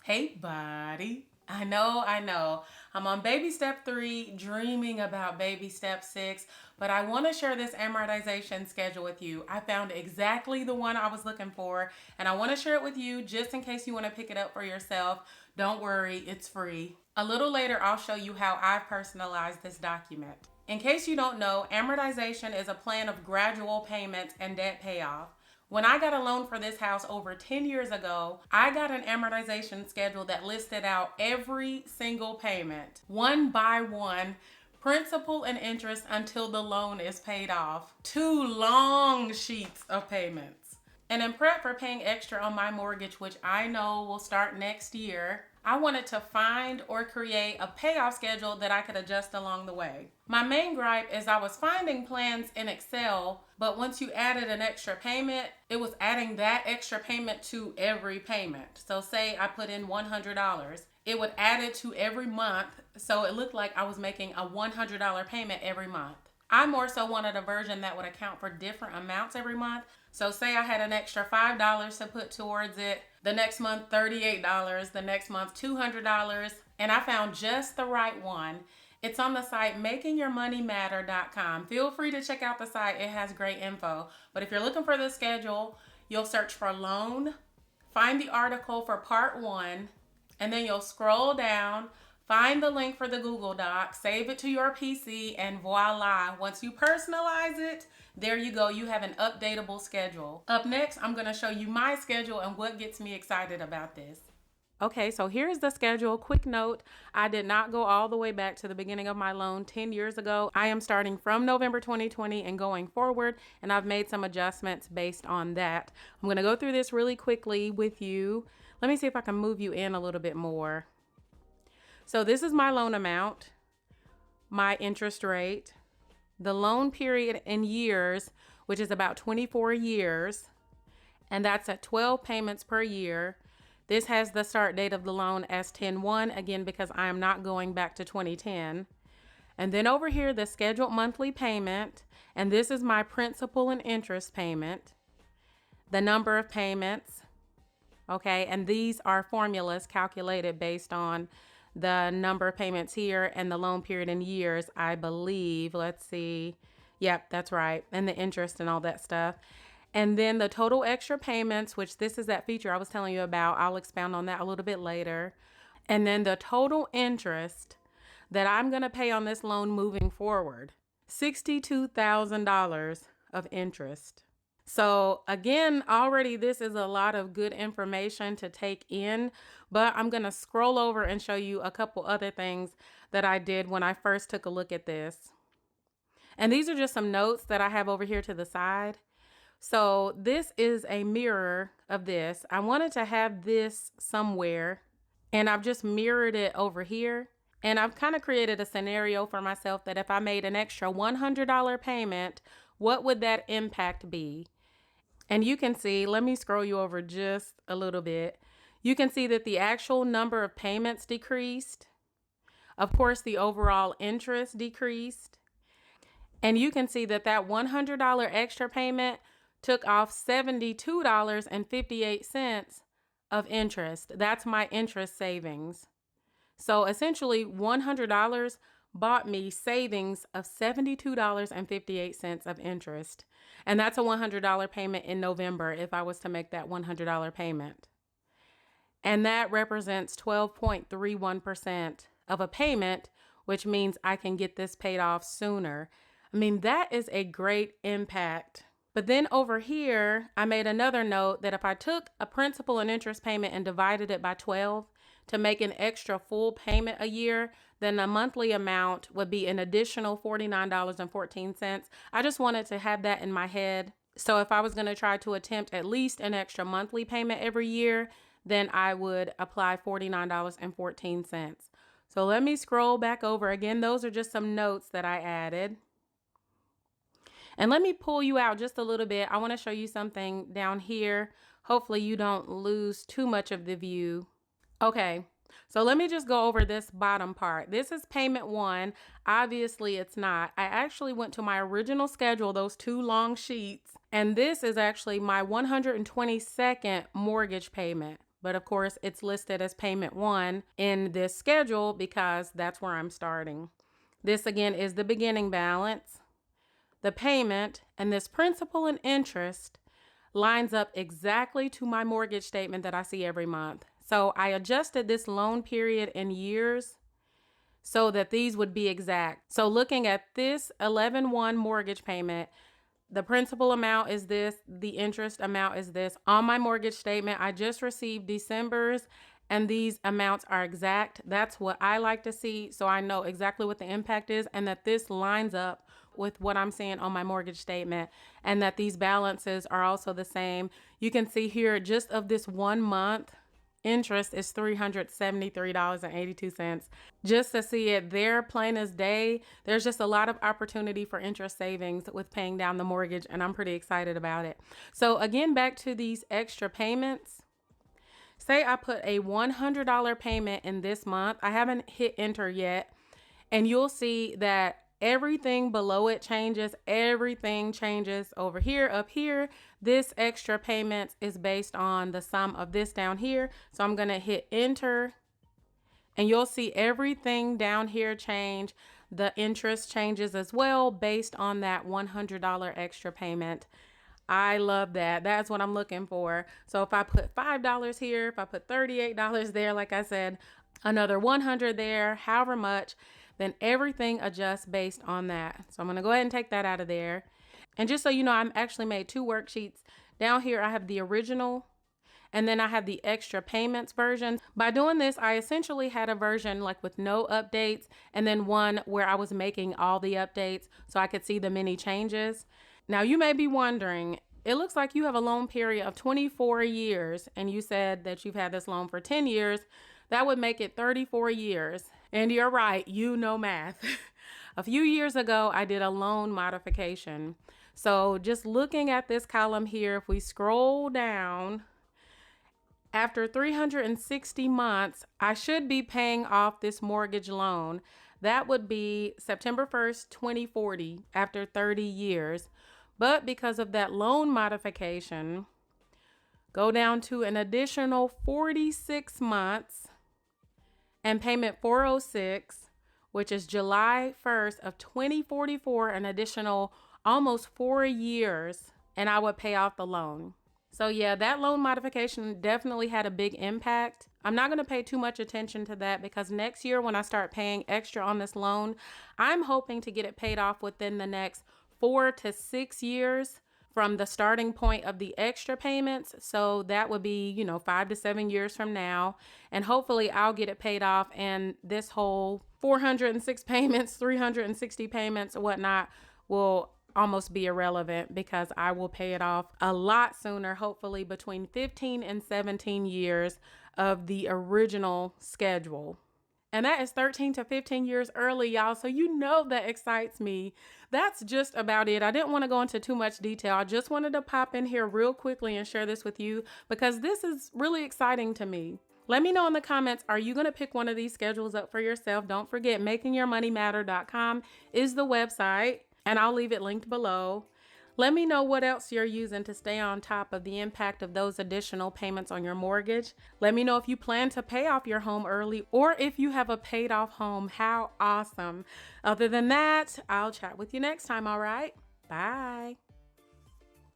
Hey, buddy. I know. I'm on baby step 3, dreaming about baby step 6, but I want to share this amortization schedule with you. I found exactly the one I was looking for, and I want to share it with you just in case you want to pick it up for yourself. Don't worry, it's free. A little later, I'll show you how I've personalized this document. In case you don't know, amortization is a plan of gradual payments and debt payoff. When I got a loan for this house over 10 years ago, I got an amortization schedule that listed out every single payment, one by one, principal and interest until the loan is paid off. 2 long sheets of payments. And in prep for paying extra on my mortgage, which I know will start next year, I wanted to find or create a payoff schedule that I could adjust along the way. My main gripe is I was finding plans in Excel, but once you added an extra payment, it was adding that extra payment to every payment. So say I put in $100, it would add it to every month, so it looked like I was making a $100 payment every month. I more so wanted a version that would account for different amounts every month. So say I had an extra $5 to put towards it, the next month $38, the next month $200, and I found just the right one. It's on the site makingyourmoneymatter.com. Feel free to check out the site. It has great info. But if you're looking for the schedule, you'll search for loan, find the article for part 1, and then you'll scroll down, find the link for the Google Doc, save it to your PC, and voila. Once you personalize it, there you go. You have an updatable schedule. Up next, I'm going to show you my schedule and what gets me excited about this. Okay, so here's the schedule. Quick note, I did not go all the way back to the beginning of my loan 10 years ago. I am starting from November 2020 and going forward, and I've made some adjustments based on that. I'm going to go through this really quickly with you. Let me see if I can move you in a little bit more. So this is my loan amount, my interest rate, the loan period in years, which is about 24 years, and that's at 12 payments per year. This has the start date of the loan as 10/1, again, because I am not going back to 2010. And then over here, the scheduled monthly payment, and this is my principal and interest payment, the number of payments, okay, and these are formulas calculated based on the number of payments here and the loan period in years, I believe. Let's see. Yep, that's right. And the interest and all that stuff. And then the total extra payments, which this is that feature I was telling you about. I'll expound on that a little bit later. And then the total interest that I'm going to pay on this loan moving forward, $62,000 of interest. So again, already this is a lot of good information to take in, but I'm going to scroll over and show you a couple other things that I did when I first took a look at this. And these are just some notes that I have over here to the side. So this is a mirror of this. I wanted to have this somewhere, and I've just mirrored it over here. And I've kind of created a scenario for myself that if I made an extra $100 payment, what would that impact be? And you can see, let me scroll you over just a little bit. You can see that the actual number of payments decreased. Of course, the overall interest decreased. And you can see that that $100 extra payment took off $72.58 of interest. That's my interest savings. So essentially $100 bought me savings of $72.58 of interest. And that's a $100 payment in November if I was to make that $100 payment. And that represents 12.31% of a payment, which means I can get this paid off sooner. I mean, that is a great impact. But then over here, I made another note that if I took a principal and interest payment and divided it by 12 to make an extra full payment a year, then the monthly amount would be an additional $49.14. I just wanted to have that in my head. So if I was going to try to attempt at least an extra monthly payment every year, then I would apply $49.14. So let me scroll back over. Again, those are just some notes that I added. And let me pull you out just a little bit. I want to show you something down here. Hopefully you don't lose too much of the view. Okay, so let me just go over this bottom part. This is payment 1. Obviously it's not. I actually went to my original schedule, those 2 long sheets, and this is actually my 122nd mortgage payment. But of course, it's listed as payment 1 in this schedule because that's where I'm starting. This again is the beginning balance, the payment, and this principal and interest lines up exactly to my mortgage statement that I see every month. So I adjusted this loan period in years so that these would be exact. So looking at this 11/1 mortgage payment, the principal amount is this, the interest amount is this. On my mortgage statement, I just received December's, and these amounts are exact. That's what I like to see, so I know exactly what the impact is and that this lines up with what I'm seeing on my mortgage statement, and that these balances are also the same. You can see here just of this 1 month, interest is $373.82. Just to see it there plain as day, there's just a lot of opportunity for interest savings with paying down the mortgage, and I'm pretty excited about it. So again, back to these extra payments. Say I put a $100 payment in this month. I haven't hit enter yet, and you'll see that everything below it changes. Everything changes over here, up here. This extra payment is based on the sum of this down here. So I'm going to hit enter, and you'll see everything down here change. The interest changes as well based on that $100 extra payment. I love that. That's what I'm looking for. So if I put $5 here, if I put $38 there, like I said, another 100 there, however much, then everything adjusts based on that. So I'm going to go ahead and take that out of there. And just so you know, I'm actually made 2 worksheets. Down here, I have the original, and then I have the extra payments version. By doing this, I essentially had a version like with no updates, and then one where I was making all the updates so I could see the many changes. Now you may be wondering, it looks like you have a loan period of 24 years, and you said that you've had this loan for 10 years. That would make it 34 years. And you're right, you know math. A few years ago, I did a loan modification. So just looking at this column here, if we scroll down, after 360 months, I should be paying off this mortgage loan. That would be September 1st, 2040, after 30 years. But because of that loan modification, go down to an additional 46 months and payment 406, which is July 1st of 2044, an additional almost 4 years, and I would pay off the loan. So yeah, that loan modification definitely had a big impact. I'm not going to pay too much attention to that because next year when I start paying extra on this loan, I'm hoping to get it paid off within the next 4 to 6 years from the starting point of the extra payments. So that would be, 5 to 7 years from now. And hopefully I'll get it paid off, and this whole 406 payments, 360 payments, whatnot will almost be irrelevant because I will pay it off a lot sooner, hopefully between 15 and 17 years of the original schedule. And that is 13 to 15 years early, y'all. So that excites me. That's just about it. I didn't want to go into too much detail. I just wanted to pop in here real quickly and share this with you because this is really exciting to me. Let me know in the comments, are you going to pick one of these schedules up for yourself? Don't forget, makingyourmoneymatter.com is the website, and I'll leave it linked below. Let me know what else you're using to stay on top of the impact of those additional payments on your mortgage. Let me know if you plan to pay off your home early or if you have a paid off home. How awesome. Other than that, I'll chat with you next time, all right? Bye.